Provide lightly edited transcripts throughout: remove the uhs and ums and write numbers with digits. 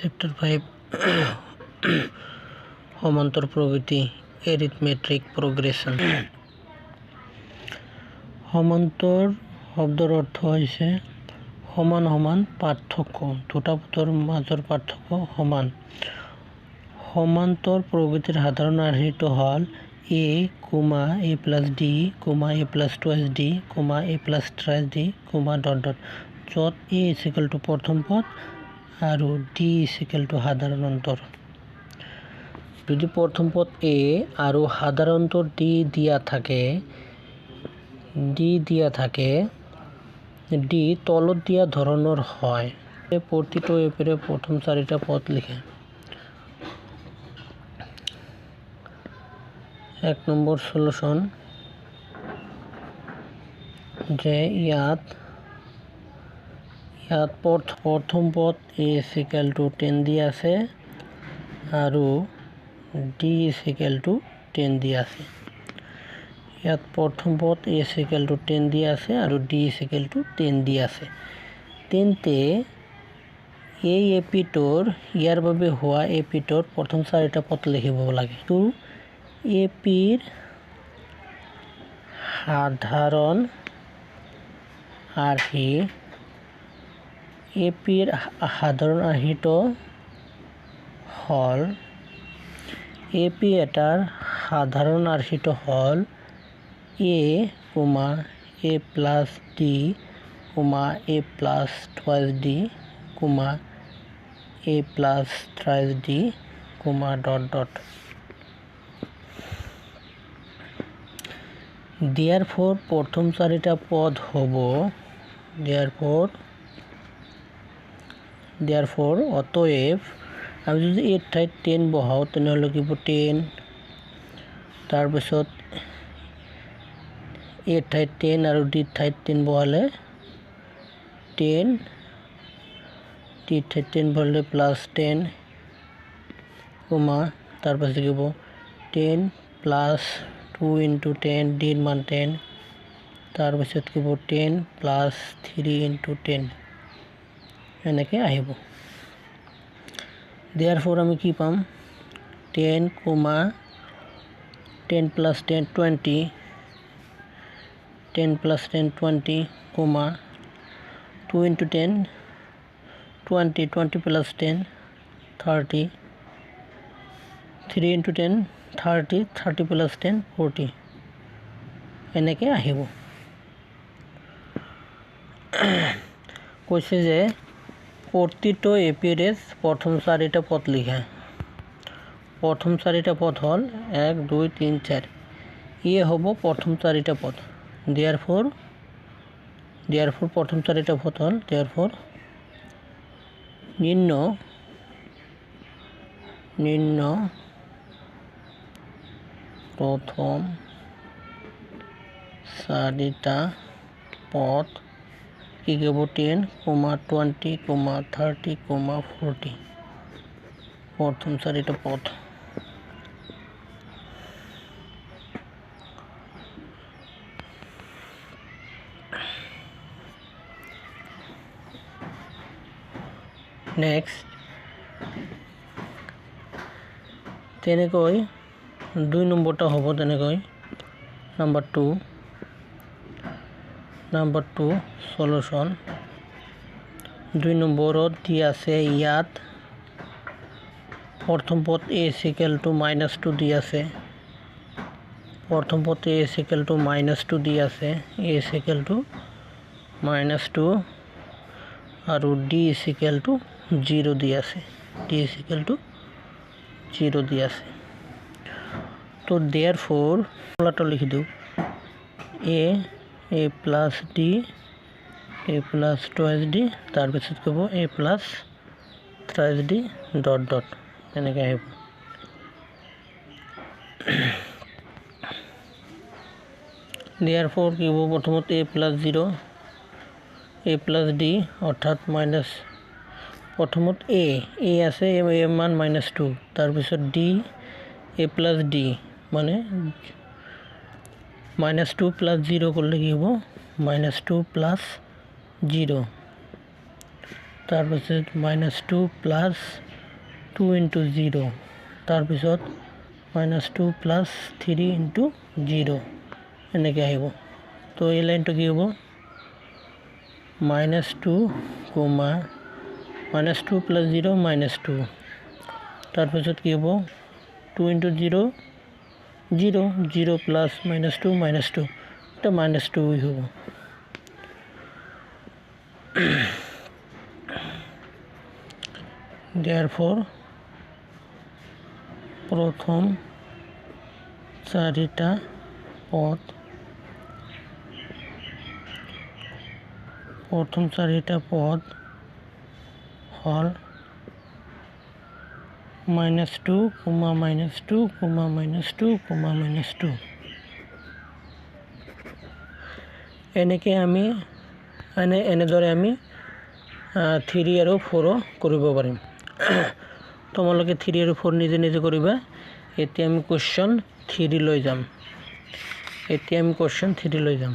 Chapter 5 সমান্তৰ প্ৰগতি arithmetic progression সমান্তৰ শব্দৰ অৰ্থ হৈছে সমান সমান পাৰ্থক্য দুটা পথৰ মাজৰ পাৰ্থক্য সমান সমান্তৰ প্ৰগতিৰ সাধাৰণ আৰ্হিটো হ'ল a, a plus d, a plus twice d, a plus thrice d, য'ত a is equal to প্ৰথম পদ আৰু d is equal to সাধাৰণ অন্তৰ যদি প্ৰথম পদ a আৰু সাধাৰণ অন্তৰ d দিয়া থাকে d তলত দিয়া ধৰণৰ হয় প্ৰতিটো এপৰে প্ৰথম চাৰিটা পদ লিখে 1 নম্বৰ সলিউশন যে ইয়াত প্ৰথম পদ a is equal to 10 দিয়া আছে আৰু d is equal to 10 দিয়া আছে ইয়াত প্ৰথম পদ a is equal to 10 দিয়া আছে আৰু d is equal to 10 দিয়া আছে তেন্তে এই এপিটোৰ ইয়াৰ বাবে হোৱা এপিটোৰ প্ৰথম চাৰিটা পদ লিখিব লাগে তো এপিৰ সাধাৰণ আৰ্হিটো হ'ল এপি এটাৰ সাধাৰণ আৰ্হিটো হ'ল a, a plus d, a plus twice d, a plus thrice d, Therefore প্রথম চাৰিটা পদ হ'ব therefore অতএব আমি যদি এৰ ঠাইত 10 বহাও তেনেহ'লে কি হ'ব 10 তাৰপিছত এৰ ঠাইত 10 আৰু d ঠাইত 10 বহালে 10 d ঠাইত 10 বহালে প্লাস 10 তাৰপিছত কি হ'ব 10 প্লাস 2 into 10 d ৰ মান 10 তাৰপিছত কি হ'ব 10 প্লাস 3 into 10 এনেকৈ আহিব therefore আমি কি পাম 10 plus 10 20 10 plus 10 20 2 into 10 20 plus 10 30 3 into 10 30 plus 10 40 এনেকৈ আহিব কৈছে যে প্ৰতিটো এপিৰেজ প্ৰথম চাৰিটা পদ লিখে প্ৰথম চাৰিটা পদ হ'ল 1 2 3 4 ইয়ে হ'ব প্ৰথম চাৰিটা পদ therefore প্ৰথম চাৰিটা পদ হ'ল therefore নিম্ন প্ৰথম চাৰিটা পদ কি হ'ব 10, 20, 30, 40 প্ৰথম চাৰিটা পদ নেক্সট তেনেকৈ 2 নম্বৰটা হ'ব তেনেকৈ নাম্বাৰ 2 সলিউশন 2 নম্বৰত দি আছে ইয়াত প্ৰথম পদ a is equal to -2 দি আছে প্ৰথম পদ a is equal to -2 দি আছে a is equal to -2 আৰু d is equal to 0 দি আছে তো therefore ফলাটো লিখি দিওঁ a plus d a plus twice d তাৰপিছত ক'ব a plus thrice d ... এনেকৈ আহিব therefore কি হ'ব প্ৰথমত a plus 0 a plus d অৰ্থাৎ মাইনাছ প্ৰথমত a আছে a মান -2 তাৰপিছত d a plus d মানে -2 plus 0 করলে কি হবো -2 plus 0 তারপর -2 plus 2 into 0 তাৰপিছত -2 plus 3 into 0 এনেকৈ আহিব তো এই লাইনটো কি হ'ব -2 comma -2 plus 0 -2 তাৰপিছত কি হ'ব 2 into 0 0 0 plus -2 -2 এটা -2 হ'ব therefore প্রথম চাৰিটা পদ হল -2 comma -2 comma -2 comma -2 এনেকৈ আমি এনেদৰে আমি 3 আৰু 4 কৰিব পাৰিম তোমালোকে 3 আৰু 4 নিজে নিজে কৰিবা এতিয়া আমি কোৱেশ্চন 3 লৈ যাম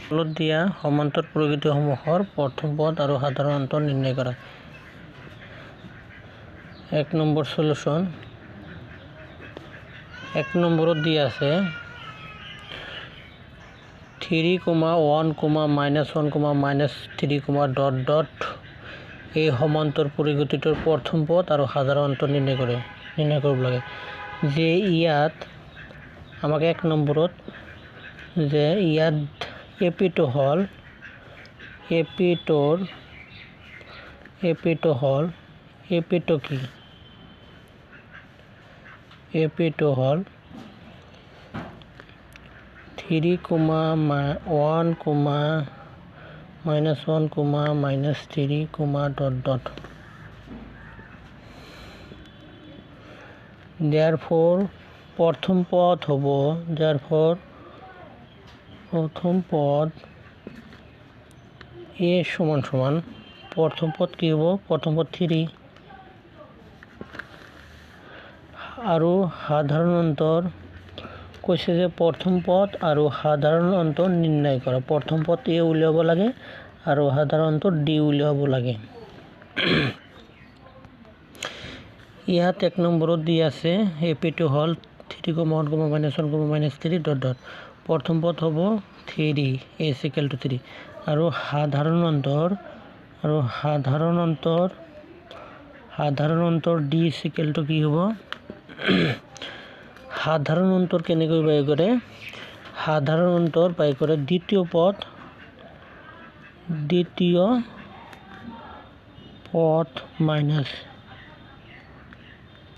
তলত দিয়া সমান্তৰ প্ৰকৃতিসমূহৰ প্ৰথম পদ আৰু সাধাৰণ অন্তৰ নিৰ্ণয় কৰা 1 নম্বৰ সলিউশন 1 নম্বৰত দিয়া আছে 3, 1, -1, -3, ... এই সমান্তৰ পৰিগতিটোৰ প্ৰথম পদ আৰু সাধাৰণ অন্তৰ নিৰ্ণয় কৰিব লাগে যে ইয়াত আমাক 1 নম্বৰত যে ইয়াত এপিটো হল এপিটো হল 3, 1, -1, -3, ... therefore প্রথম পদ হব প্রথম পদ a সমান প্রথম পদ কি হব প্রথম পদ 3 আৰু সাধাৰণ অন্তৰ কৈছে যে প্ৰথম পদ আৰু সাধাৰণ অন্তৰ নিৰ্ণয় কৰা প্ৰথম পদ a উলিয়াব লাগে আৰু সাধাৰণ অন্তৰ d উলিয়াব লাগে ইয়াত 1 নম্বৰত দি আছে এপিটো হল 3, 1, -1, -3, ... প্ৰথম পদ হ'ব 3 a is equal to 3 আৰু সাধাৰণ অন্তৰ d is equal to কি হ'ব সাধাৰণ অন্তৰ কেনেকৈ বাই কৰে সাধাৰণ অন্তৰ বাই কৰে দ্বিতীয় পদ মাইনাস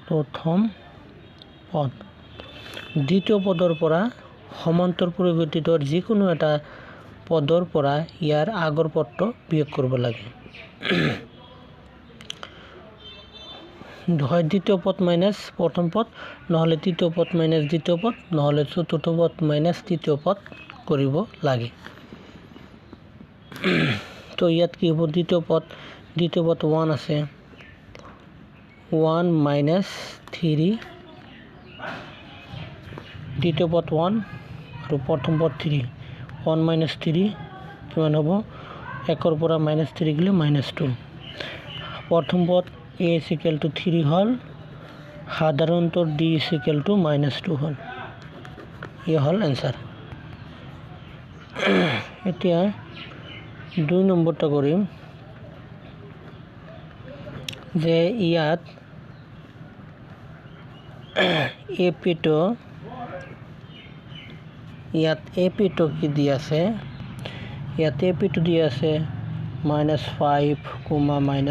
প্ৰথম পদ দ্বিতীয় পদৰ পৰা সমান্তৰ পৰিগতিটোৰ যিকোনো এটা পদৰ পৰা ইয়াৰ আগৰ পদটো বিয়োগ কৰিব লাগে হয় দ্বিতীয় পদ মাইনাস প্রথম পদ নহলে তৃতীয় পদ মাইনাস দ্বিতীয় পদ নহলে চতুর্থ পদ মাইনাস তৃতীয় পদ কৰিব লাগে তো ইয়াত কি হ'ব দ্বিতীয় পদ 1 আছে 1 -3 দ্বিতীয় পদ 1 আৰু প্ৰথম পদ 3 1 - 3 কিমান হ'ব 1 পৰা -3 গলে -2 প্ৰথম পদ a is equal to 3 হল সাধাৰণ অন্তৰ d is equal to -2 হল এই হল आंसर এতিয়া 2 নম্বৰটা কৰিম যে ইয়াত এপিটো কি দি আছে ইয়াত এপিটো দি আছে -5, -1,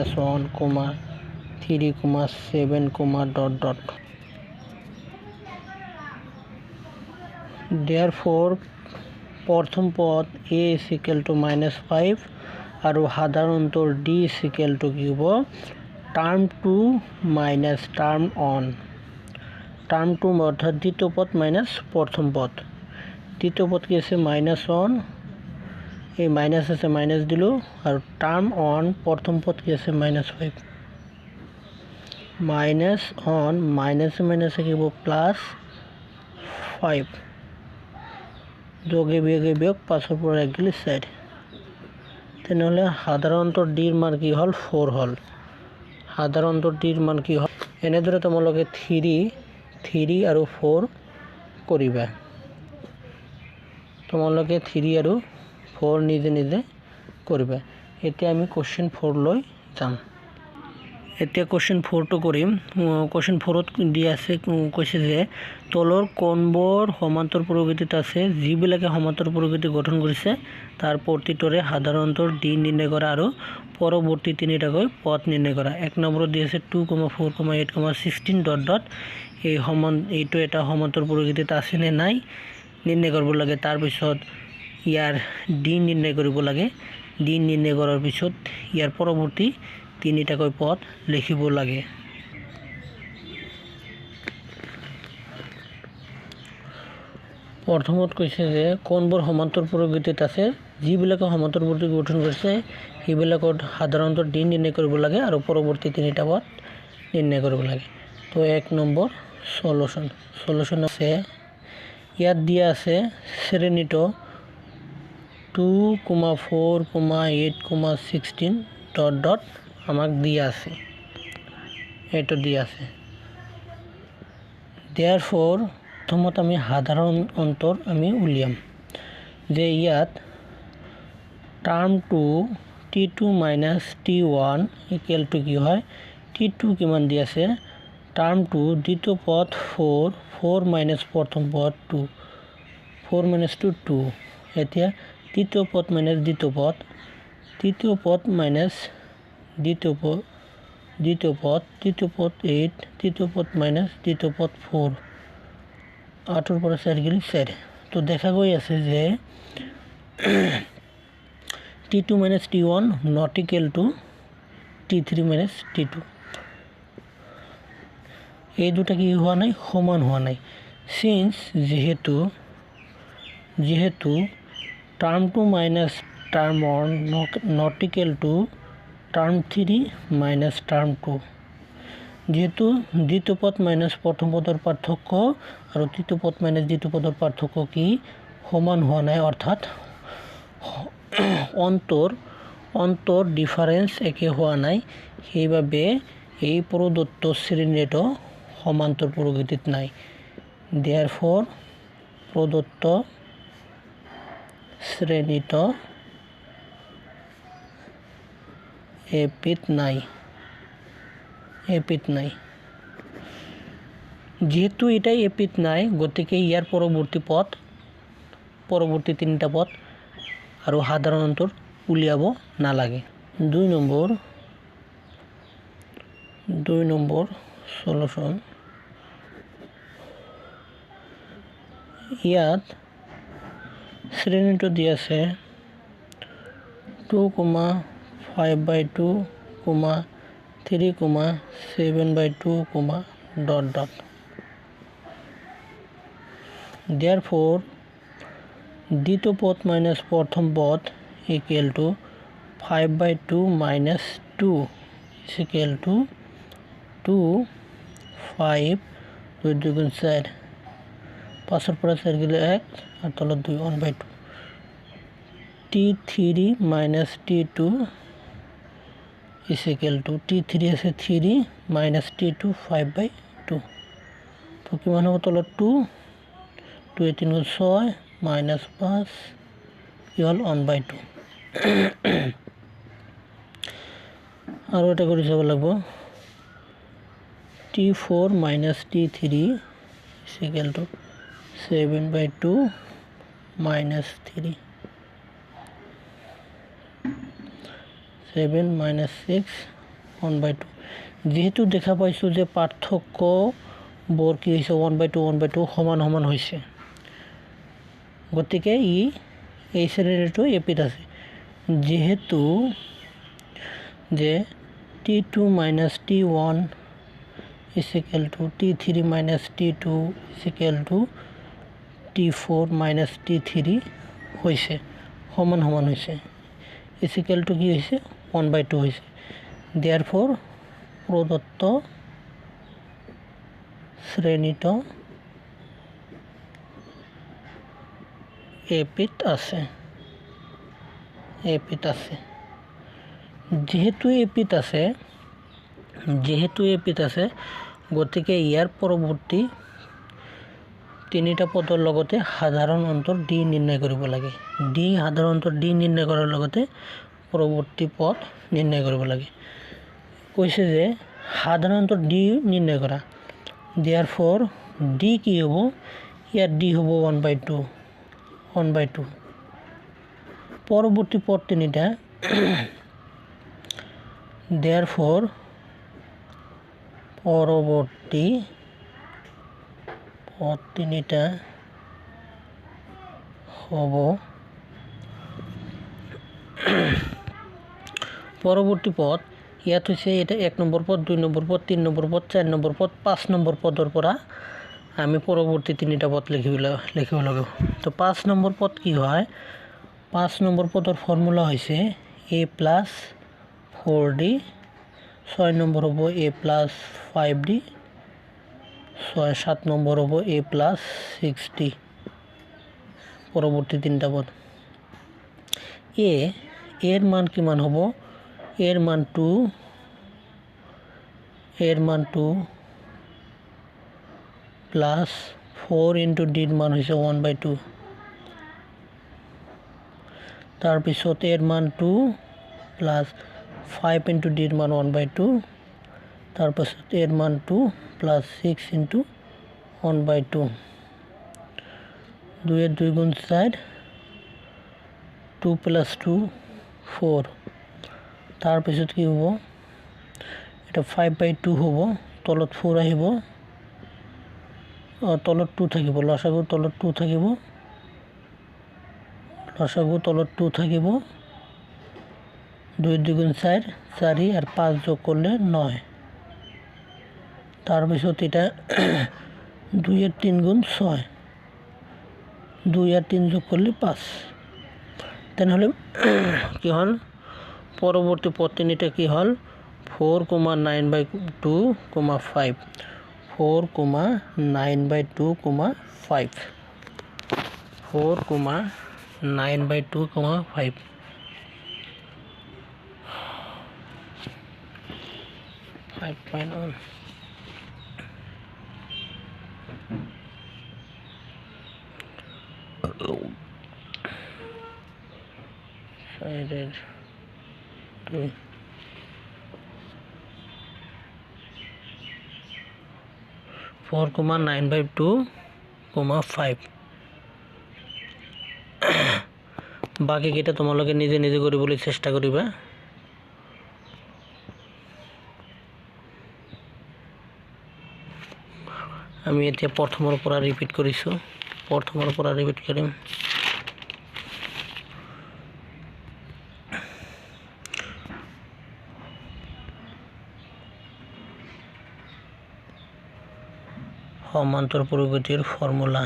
-3, -7, ... therefore প্রথম পদ a is equal to -5 আৰু সাধাৰণ অন্তৰ d is equal to কি হ'ব টার্ম 2 মাইনাস টার্ম 1 টার্ম 2 অর্থাৎ দ্বিতীয় পদ মাইনাস প্রথম পদ দ্বিতীয় পদ কি আছে -1 এই মাইনাস আছে মাইনাস দিলো আৰু টার্ম 1 প্রথম পদ কি আছে -5 -1 মাইনাস কি হ'ব +5 যোগে বিয়োগ 5 পৰা 1 গলে 4 তেনেহলে সাধাৰণ অন্তৰ d ৰ মান কি হল 4 হল সাধাৰণটোৰ মান কি হয় এনেদৰে তোমালোকে 3 আৰু 4 কৰিবা তোমালোকে 3 আৰু 4 নিজে নিজে কৰিবা এতিয়া আমি কোৱেশ্চন 4 লৈ যাম এতিয়া কোৱেশ্চন 4 টো কৰিম কোৱেশ্চন 4 ত দি আছে কৈছে যে তলৰ কোণবোৰ সমান্তৰ প্ৰকৃতিত আছে যিবিলাকে সমান্তৰ প্ৰকৃতি গঠন কৰিছে তাৰ প্ৰতিটোৰে সাধাৰণতৰ d নিৰ্ণয় কৰা আৰু পৰৱৰ্তী তিনিটাকৈ পথ নিৰ্ণয় কৰা এক নম্বৰত দি আছে 2,4,8,16 ... এইটো এটা সমান্তৰ প্ৰকৃতিত আছে নে নাই নিৰ্ণয় কৰিব লাগে তাৰ পিছত ইয়াৰ d নিৰ্ণয় কৰিব লাগে d নিৰ্ণয় কৰাৰ পিছত ইয়াৰ পৰৱৰ্তী তিনিটাকৈ পথ লিখিব লাগে প্ৰথমত কৈছে যে কোনবোৰ সমান্তৰ প্ৰকৃতিত আছে যিবিলাকে সমান্তৰ প্ৰকৃতি গঠন কৰিছে সেইবিলাকৰ সাধাৰণতৰ d নিৰ্ণয় কৰিব লাগে আৰু পৰৱৰ্তী তিনিটা পথ নিৰ্ণয় কৰিব লাগে তো এক নম্বৰ সলিউশন আছে ইয়াত দিয়া আছে শ্ৰেণীত 2,4,8,16 ... আমাক দিয়া আছে এইটো দিয়া আছে therefore প্ৰথমত আমি সাধাৰণ অন্তৰ আমি উলিয়াম যে ইয়াত টাৰ্মটো t2 - t1 = কি হয় t2 কিমান দি আছে টাৰ্মটো দ্বিতীয় পদ 4 - প্ৰথম পদ 2 4 - 2 2 এতিয়া তৃতীয় পদ - দ্বিতীয় পদ তৃতীয় পদ দ্বিতীয় পদ তৃতীয় পদ 8 তৃতীয় পদ দ্বিতীয় পদ 4 8 ৰ পৰা 4 গেলি 4 তো দেখা গৈ আছে যে t2 - t1 not equal to t3 - t2 এই দুটা কি হোৱা নাই সমান হোৱা নাই সিন্স যেহেতু term 2 minus term 1 not equal to term 3 minus term 2 যেহেতু দ্বিতীয় পদ মাইনাস প্রথম পদের পার্থক্য আর তৃতীয় পদ মাইনাস দ্বিতীয় পদের পার্থক্য কি সমান হোৱা নাই অৰ্থাৎ অন্তৰ ডিফাৰেন্স একে হোৱা নাই সেইভাবে এই প্ৰদত্ত শ্ৰেণীটো সমান্তৰ প্ৰকৃতিত নাই therefore প্ৰদত্ত শ্ৰেণীটো এপিত নাই যেহেতু এটা এপিত নাই গতিকে ইয়াৰ পৰৱৰ্তী তিনিটা পথ আৰু সাধাৰণ অন্তৰ উলিয়াব নালাগে 2 নম্বৰ সলিউশন ইয়াত শ্ৰেণীটো দি আছে 2,5/2, 3,7/2, ... Therefore, দ্বিতীয় পদ মাইনাস প্রথম পদ equal to 5/2 minus 2 is equal to 2 5 2 2 4 5 पर 4 গেলে 1 আর তলত 2 1/2 t3 minus t2 is equal to t3 আছে 3 minus t2 5/2 তো কিমান হ'ব তলত 2 2 3 6 minus 5 equal 1/2 আৰু এটা কৰি চাব লাগিব t4 minus t3 is equal to 7/2 minus 3 7 minus 6 1/2 যেহেতু দেখা পাইছো যে পাৰ্থক্য বৰ কি হৈছে 1/2 সমান হৈছে গতিকে এই শ্ৰেণীটো এপিত আছে যেহেতু যে t2 minus t1 is equal to t3 minus t2 is equal to t4 minus t3 হৈছে সমান হৈছে is equal to কি হৈছে 1/2 হৈছে therefore প্ৰদত্ত শ্ৰেণীটো এপিত আছে যেহেতু এপিত আছে যেহেতু এ পিত আছে গতিকে ইয়াৰ পৰৱৰ্তী তিনিটা পদৰ লগতে সাধাৰণ অন্তৰ ডি নিৰ্ণয় কৰিব লাগে। সাধাৰণ অন্তৰ ডি নিৰ্ণয় কৰাৰ লগতে পৰৱৰ্তী পদ নিৰ্ণয় কৰিব লাগে। কৈছে যে সাধাৰণ অন্তৰ ডি নিৰ্ণয় কৰা। therefore ডি কি হ'ব? ইয়াত ডি হ'ব 1/2 পৰৱৰ্তী পদ তিনিটা therefore পৰৱৰ্তী পদ তিনিটা হ'ব পৰৱৰ্তী পদ ইয়াত হৈছে এটা 1 নম্বৰ পদ 2 নম্বৰ পদ 3 নম্বৰ পদ 4 নম্বৰ পদ 5 নম্বৰ পদৰ পৰা আমি পৰৱৰ্তী তিনিটা পদ লিখিব লাগিব। তো 5 নম্বৰ পদ কি হয়? 5 নম্বৰ পদৰ ফৰ্মুলা হৈছে a + 4d 6 নম্বৰ হ'ব a + 5d 7 নম্বৰ হ'ব a + 6d পৰৱৰ্তী তিনিটা পদ। এৰ মান কিমান হ'ব? এৰ মান 2 প্লাছ 4 ইনটু ডিৰ মান হৈছে 1/2 তাৰপিছত এৰ মান 2 প্লাছ 5 ইনটু ডিৰ মান 1/2 তাৰপিছত এৰ মান 2 প্লাছ 6 ইনটু 1/2 2 এৰ 2 গুণ 4 2 প্লাছ 2 4 তাৰপিছত কি হ'ব? এটা 5/2 হ'ব তলত 4 আহিব তলত 2 থাকিব লসাগু তলত 2 থাকিব লসাগু তলত 2 থাকিব 2 এর 2 গুণ 4 4 আর 5 যোগ করলে 9 তাৰপিছত এটা 2 এর 3 গুণ 6 2 আর 3 যোগ করলে 5 তেনেহলে কি হল পরবর্তী পদ তিনিটা কি হল 4,9/2, 5 4,9/2, 5 4,9/2, 5 5.1 4,9/2, 5 বাকি কেইটা তোমালোকে নিজে নিজে কৰিবলৈ চেষ্টা কৰিবা। আমি এতিয়া প্ৰথমৰ পৰা ৰিপিট কৰিছো কৰিম সমান্তৰ পুৰগতিৰ ফৰ্মুলা